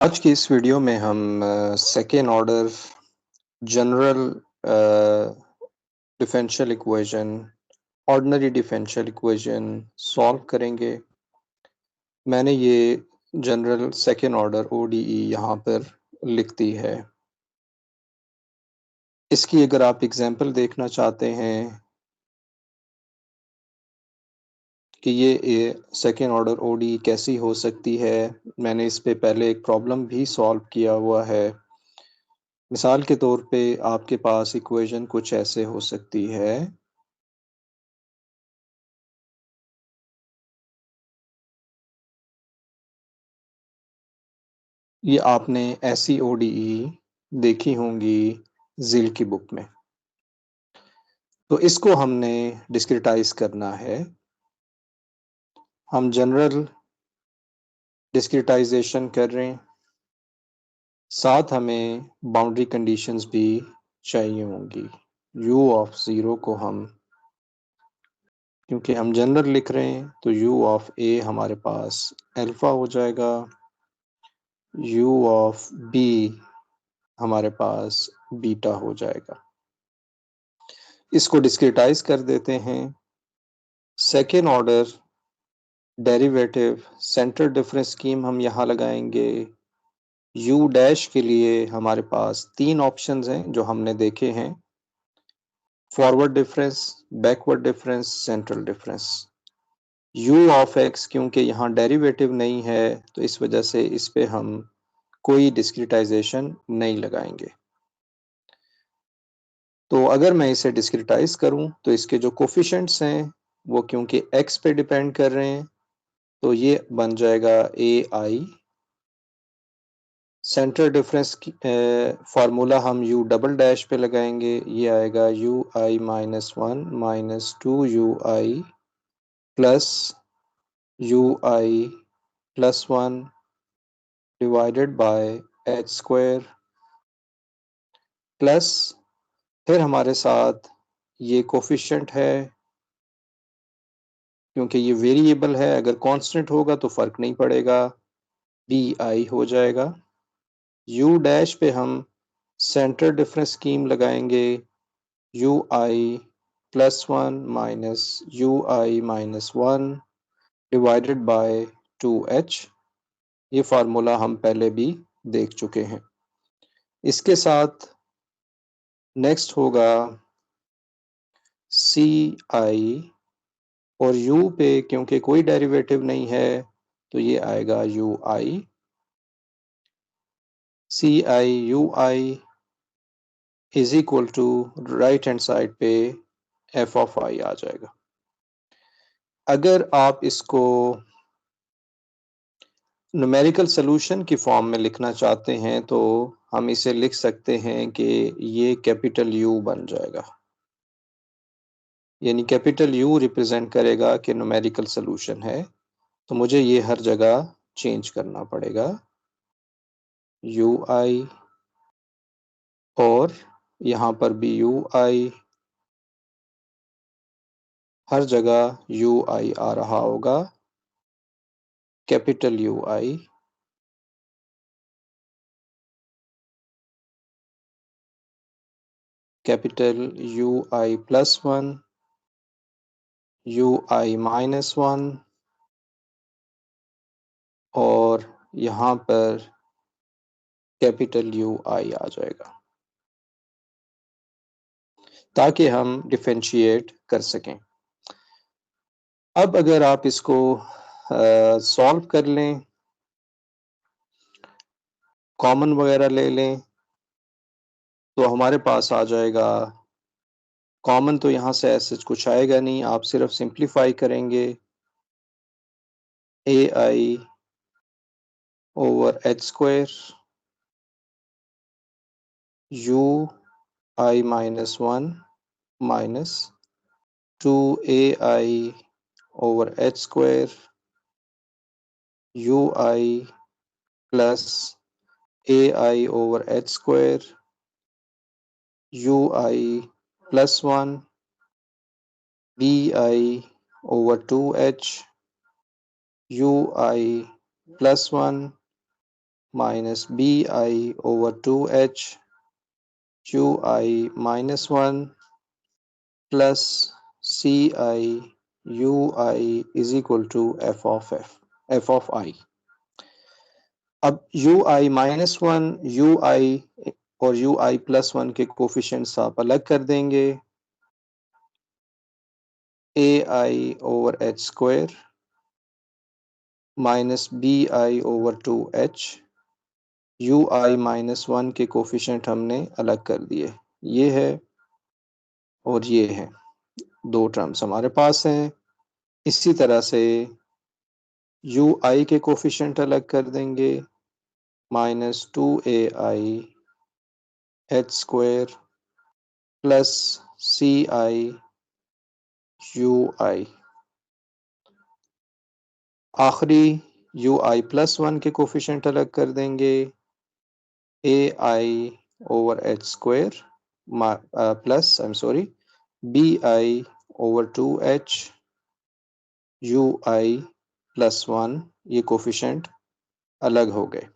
आज की इस वीडियो में हम second order general differential equation ordinary differential equation solve करेंगे। मैंने ये जनरल सेकेंड ऑर्डर ओडीई यहाँ पर लिख दी है। इसकी अगर आप एग्जांपल देखना चाहते हैं कि ये सेकेंड ऑर्डर ओडीई कैसी हो सकती है, मैंने इस पे पहले एक प्रॉब्लम भी सॉल्व किया हुआ है। मिसाल के तौर पे आपके पास इक्वेशन कुछ ऐसे हो सकती है। ये आपने ऐसी ओडीई देखी होंगी ज़िल की बुक में। तो इसको हमने डिस्क्रिटाइज करना है। हम जनरल डिस्क्रिटाइजेशन कर रहे हैं, साथ हमें बाउंड्री कंडीशंस भी चाहिए होंगी। u ऑफ ज़ीरो को हम, क्योंकि हम जनरल लिख रहे हैं, तो u ऑफ a हमारे पास अल्फ़ा हो जाएगा, u ऑफ b हमारे पास बीटा हो जाएगा। इसको डिस्क्रिटाइज कर देते हैं। Second order derivative centre difference scheme हम यहाँ लगाएंगे। u डैश के लिए हमारे पास तीन ऑप्शंस हैं जो हमने देखे हैं: forward difference, backward difference, central difference. u of x क्योंकि यहाँ डेरिवेटिव नहीं है, तो इस वजह से इस पे हम कोई डिस्क्रिटाइजेशन नहीं लगाएंगे। तो अगर मैं इसे डिस्क्रिटाइज करूं तो इसके जो कोफिशिएंट्स हैं वो क्योंकि x पे डिपेंड कर रहे हैं, तो ये बन जाएगा ai। सेंटर डिफरेंस की फार्मूला हम u डबल डैश पे लगाएंगे, ये आएगा ui minus one minus to ui plus ui plus one divided by H square, plus फिर हमारे साथ ये कोफिशिएंट है, क्योंकि ये वेरिएबल है, अगर कांस्टेंट होगा तो फर्क नहीं पड़ेगा, bi हो जाएगा। u डैश पे हम सेंटर डिफरेंस स्कीम लगाएंगे, ui plus one minus ui minus one divided by 2h। ये फार्मूला हम पहले भी देख चुके हैं। इसके साथ नेक्स्ट होगा ci, और u पे क्योंकि कोई डेरिवेटिव नहीं है तो ये आएगा ui। ci ui is equal to right hand side पे f ऑफ i आ जाएगा। अगर आप इसको न्यूमेरिकल सॉल्यूशन की फॉर्म में लिखना चाहते हैं तो हम इसे लिख सकते हैं कि ये कैपिटल U बन जाएगा, यानी कैपिटल U रिप्रेजेंट करेगा कि न्यूमेरिकल सॉल्यूशन है। तो मुझे ये हर जगह चेंज करना पड़ेगा, UI और यहाँ पर भी UI, हर जगह UI आ रहा होगा, capital UI, capital UI plus one, UI minus one, और यहाँ पर कैपिटल UI आ जाएगा, ताकि हम डिफरेंशिएट कर सकें। अब अगर आप इसको सॉल्व कर लें, कॉमन वगैरह ले लें, तो हमारे पास आ जाएगा, कॉमन तो यहाँ से ऐसे कुछ आएगा नहीं, आप सिर्फ सिंप्लीफाई करेंगे, ai over H square ui minus one minus two ai over H square ui plus ai over H square ui plus one bi over two H ui plus one minus B I over 2h U I minus 1 plus C I U I is equal to F of I. अब U I minus 1 U I और U I plus 1 के coefficients आप अलग कर देंगे। A I over H square minus B I over 2h U I minus 1 के coefficient हमने अलग कर दिए। ये है और ये है, दो टर्म्स हमारे पास हैं। इसी तरह से यू आई के कोफिशिएंट अलग कर देंगे, minus 2ai H square plus C I U I. आखिरी यू आई प्लस 1 के कोफिशिएंट अलग कर देंगे, A I over H square plus B I over 2h U I plus 1, ये कोफिशिएंट अलग हो गए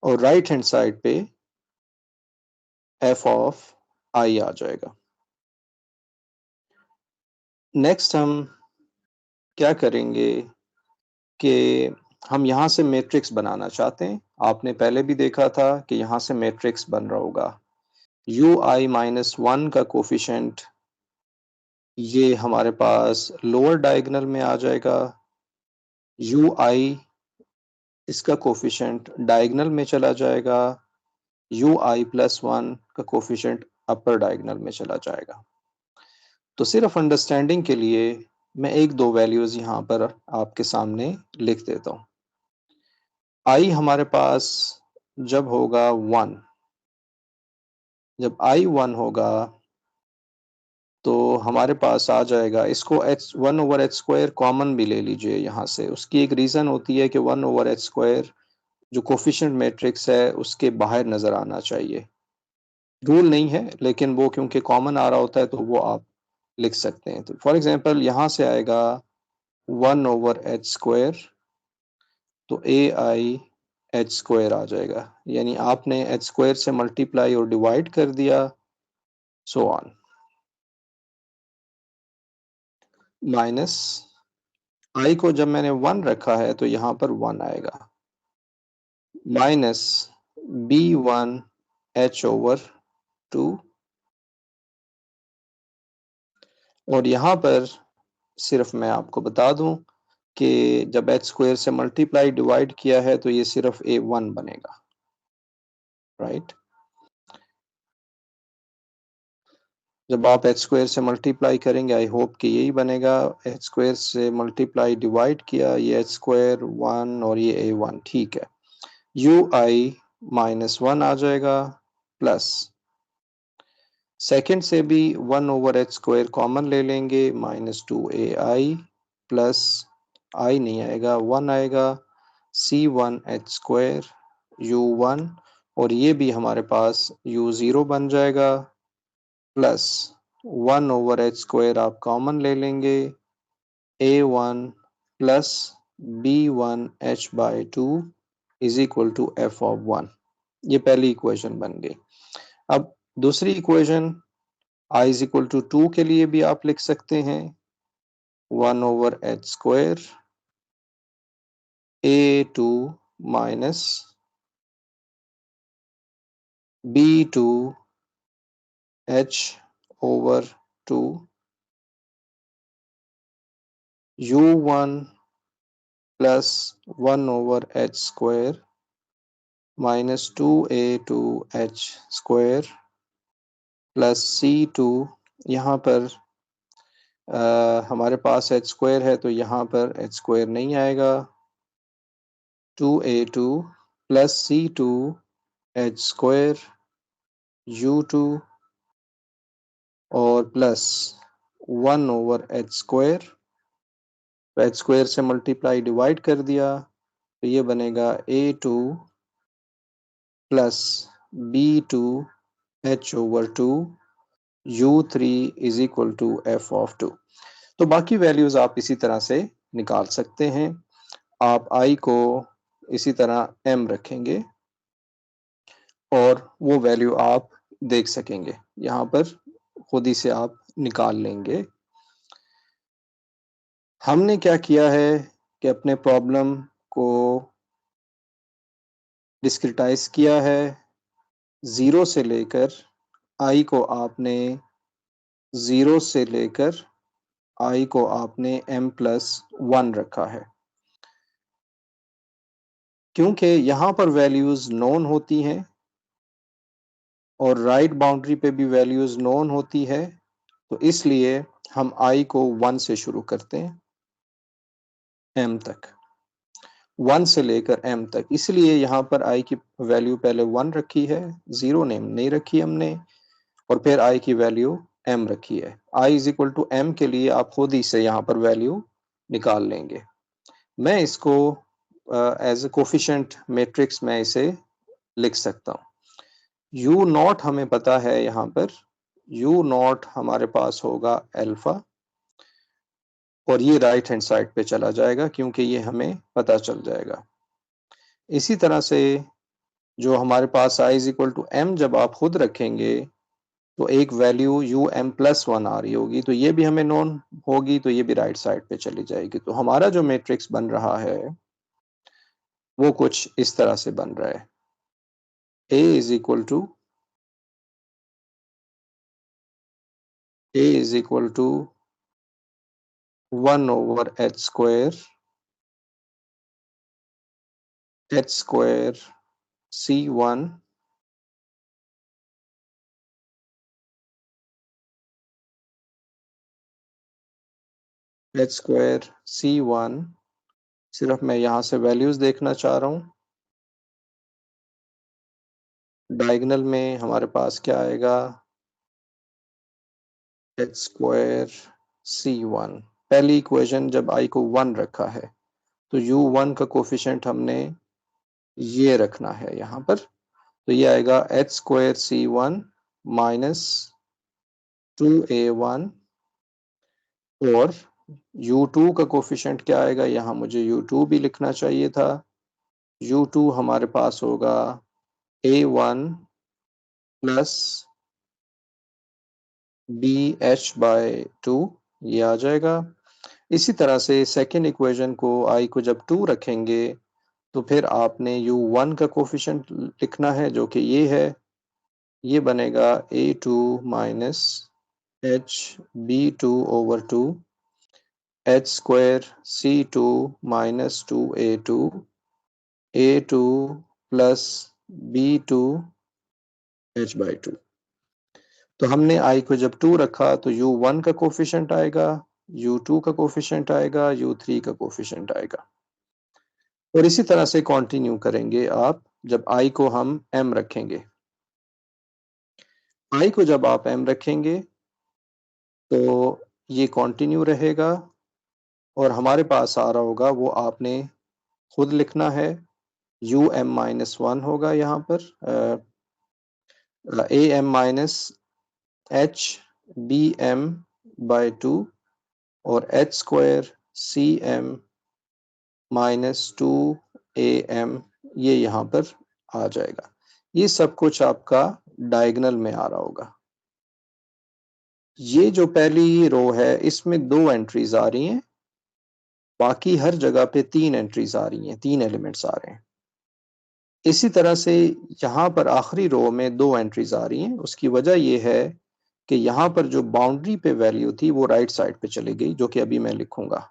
और राइट हैंड साइड पे एफ ऑफ आई आ जाएगा। नेक्स्ट हम क्या करेंगे कि हम यहाँ से मैट्रिक्स बनाना चाहते हैं। आपने पहले भी देखा था कि यहाँ से मैट्रिक्स बन रहा होगा। यू आई माइनस 1 का कोफिशिएंट ये हमारे पास लोअर डायगोनल में आ जाएगा। यू आई इसका कोफिशिएंट डायगोनल में चला जाएगा। यू आई प्लस 1 का कोफिशिएंट अपर डायगोनल में चला जाएगा। तो सिर्फ अंडरस्टैंडिंग के लिए मैं एक दो वैल्यूज यहाँ पर आपके सामने लिख देता हूँ। आई हमारे पास जब होगा 1, जब आई 1 होगा तो हमारे पास आ जाएगा, इसको H 1 over H square common भी ले लीजिए यहाँ से। उसकी एक रीज़न होती है कि 1 ओवर एच स्क्वायर जो कोफिशिएंट मैट्रिक्स है उसके बाहर नज़र आना चाहिए। रूल नहीं है लेकिन वो क्योंकि कॉमन आ रहा होता है तो वो आप लिख सकते हैं। तो फॉर एग्जांपल यहाँ से आएगा 1 ओवर एच स्क्वायर, तो ए आई एच स्क्वायर आ जाएगा, यानी आपने एच स्क्वायर से मल्टीप्लाई और डिवाइड कर दिया, सो ऑन। माइनस आई को जब मैंने 1 रखा है तो यहाँ पर 1 आएगा, माइनस बी 1 एच ओवर 2, और यहाँ पर सिर्फ मैं आपको बता दूं कि जब एच स्क्वायर से मल्टीप्लाई डिवाइड किया है तो ये सिर्फ ए 1 बनेगा, राइट। जब आप एच स्क्वायर से मल्टीप्लाई करेंगे आई होप कि यही बनेगा। एच स्क्वायर से मल्टीप्लाई डिवाइड किया, ये एच स्क्वायर 1 और ये ए 1, ठीक है। यू आई माइनस 1 आ जाएगा, प्लस सेकेंड से भी 1 ओवर एच स्क्वायर कॉमन ले लेंगे, माइनस 2ai प्लस आई नहीं आएगा 1 आएगा, c1 एच स्क्वायर u1, और ये भी हमारे पास u0 बन जाएगा, प्लस 1 ओवर एच स्क्वायर आप कॉमन ले लेंगे, a1 plus b1 h by 2 is equal to F of 1। ये पहली इक्वेशन बन गई। अब दूसरी equation i is equal to 2 के लिए भी आप लिख सकते हैं 1 over H square a2 minus b2 h over 2 u1 plus 1 over H square minus 2a2 h square plus c2, यहाँ पर हमारे पास एच स्क्वायर है तो यहाँ पर एच स्क्वायर नहीं आएगा, 2a2 plus c2 H square u2 और plus 1 over H square, h square से मल्टीप्लाई डिवाइड कर दिया तो ये बनेगा a2 plus b2 h over 2 u3 is equal to F of 2। तो बाकी वैल्यूज आप इसी तरह से निकाल सकते हैं। आप i को इसी तरह m रखेंगे और वो वैल्यू आप देख सकेंगे, यहाँ पर खुद ही से आप निकाल लेंगे। हमने क्या किया है कि अपने प्रॉब्लम को डिस्क्रिटाइज किया है, 0 से लेकर i को आपने 0 से लेकर i को आपने m+1 रखा है, क्योंकि यहाँ पर वैल्यूज नोन होती हैं और राइट बाउंड्री पे भी वैल्यूज नोन होती है, तो इसलिए हम i को 1 से शुरू करते हैं m तक, 1 से लेकर m तक। इसलिए यहाँ पर i की वैल्यू पहले 1 रखी है, 0 नेम नहीं रखी हमने, और फिर i की वैल्यू m रखी है। i is equal to m के लिए आप खुद ही से यहाँ पर वैल्यू निकाल लेंगे। मैं इसको एज ए कोफिशिएंट मैट्रिक्स में इसे लिख सकता हूँ। u नॉट हमें पता है, यहाँ पर u नॉट हमारे पास होगा अल्फा, और ये राइट हैंड साइड पे चला जाएगा क्योंकि ये हमें पता चल जाएगा। इसी तरह से जो हमारे पास i is equal to m जब आप खुद रखेंगे तो एक वैल्यू um+1 आ रही होगी, तो ये भी हमें नोन होगी, तो ये भी राइट साइड पे चली जाएगी। तो हमारा जो मैट्रिक्स बन रहा है वो कुछ इस तरह से बन रहा है, a is equal to 1/h² c1 h² c1। सिर्फ मैं यहाँ से वैल्यूज देखना चाह रहा हूँ। डायगोनल में हमारे पास क्या आएगा, h² c1। पहली इक्वेशन जब i को 1 रखा है तो u1 का कोफिशिएंट हमने ये रखना है यहाँ पर, तो ये आएगा h² c1 माइनस 2a1, और u2 का कोफिशिएंट क्या आएगा, यहाँ मुझे u2 भी लिखना चाहिए था। u2 हमारे पास होगा a1 प्लस bh/2, ये आ जाएगा। इसी तरह से सेकेंड इक्वेशन को i को जब 2 रखेंगे तो फिर आपने u1 का कोफिशिएंट लिखना है जो कि ये है, ये बनेगा a2 minus hb2/2 h² c2 minus 2a2 a2 plus b2 h/2। तो हमने i को जब 2 रखा तो u1 का कोफिशिएंट आएगा, u2 का कोफिशिएंट आएगा, u3 का कोफिशिएंट आएगा, और इसी तरह से कंटिन्यू करेंगे आप जब i को हम m रखेंगे। i को जब आप m रखेंगे तो ये कंटिन्यू रहेगा, और हमारे पास आ रहा होगा वो आपने खुद लिखना है, um-1 होगा यहाँ पर, am माइनस hbm/2 और h² cm माइनस 2am, ये यहाँ पर आ जाएगा। ये सब कुछ आपका डायगोनल में आ रहा होगा। ये जो पहली रो है इसमें 2 एंट्रीज आ रही हैं, बाकी हर जगह पे 3 एंट्रीज आ रही हैं, 3 एलिमेंट्स आ रहे हैं। इसी तरह से यहाँ पर आखिरी रो में 2 एंट्रीज आ रही हैं। उसकी वजह ये है कि यहाँ पर जो बाउंड्री पे वैल्यू थी वो राइट साइड पे चली गई, जो कि अभी मैं लिखूंगा।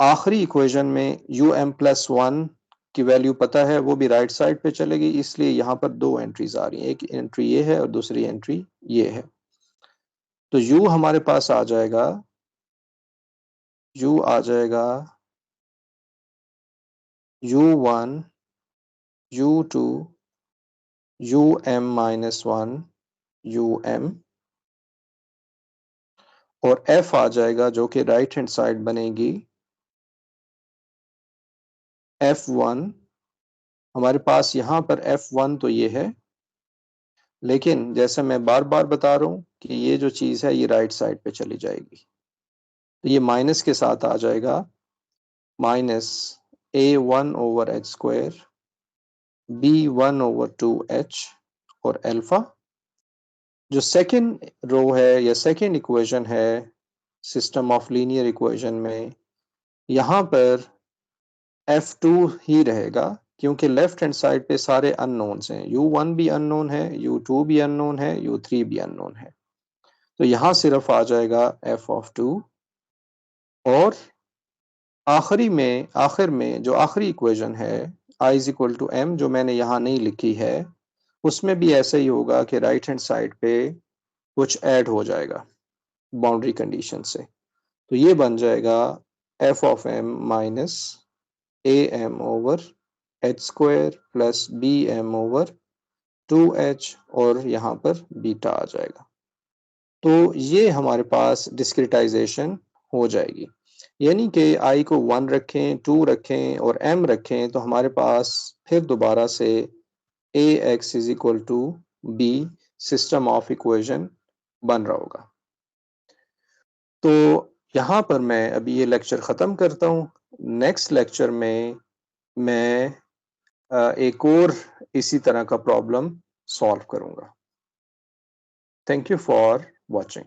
आखिरी इक्वेशन में um+1 की वैल्यू पता है, वो भी राइट साइड पे चलेगी, इसलिए यहाँ पर 2 एंट्रीज आ रही हैं, एक एंट्री ये है और दूसरी एंट्री ये है। तो u हमारे पास आ जाएगा, u आ जाएगा u1 u2 um-1 um, और f आ जाएगा जो कि राइट हैंड साइड बनेगी f1। हमारे पास यहाँ पर f1 तो ये है, लेकिन जैसे मैं बार बार बता रहा हूँ कि ये जो चीज़ है ये राइट साइड पे चली जाएगी, तो ये माइनस के साथ आ जाएगा, माइनस a1/h², b1/2h और अल्फा। जो सेकंड रो है या सेकंड इक्वेशन है सिस्टम ऑफ लीनियर इक्वेशन में, यहाँ पर F2 ही रहेगा क्योंकि लेफ्ट हैंड साइड पे सारे अननोन्स हैं। U1 भी अननोन है, U2 भी अननोन है, U3 भी अननोन है। तो यहाँ सिर्फ आ जाएगा f(2) और आखिर में जो आखिरी इक्वेशन है I = m, जो मैंने यहाँ नहीं लिखी है, उसमें भी ऐसा ही होगा कि राइट हैंड साइड पे कुछ ऐड हो जाएगा बाउंड्री कंडीशन से। तो ये बन जाएगा f(m) minus am/h² plus bm/2h और यहाँ पर बीटा आ जाएगा। तो ये हमारे पास डिस्क्रिटाइजेशन हो जाएगी, यानी कि i को 1 रखें, 2 रखें और m रखें तो हमारे पास फिर दोबारा से ax = b system of equation बन रहा होगा। तो यहाँ पर मैं अभी ये लेक्चर ख़त्म करता हूँ। नेक्स्ट लेक्चर में मैं एक और इसी तरह का प्रॉब्लम सॉल्व करूँगा। Thank you for watching.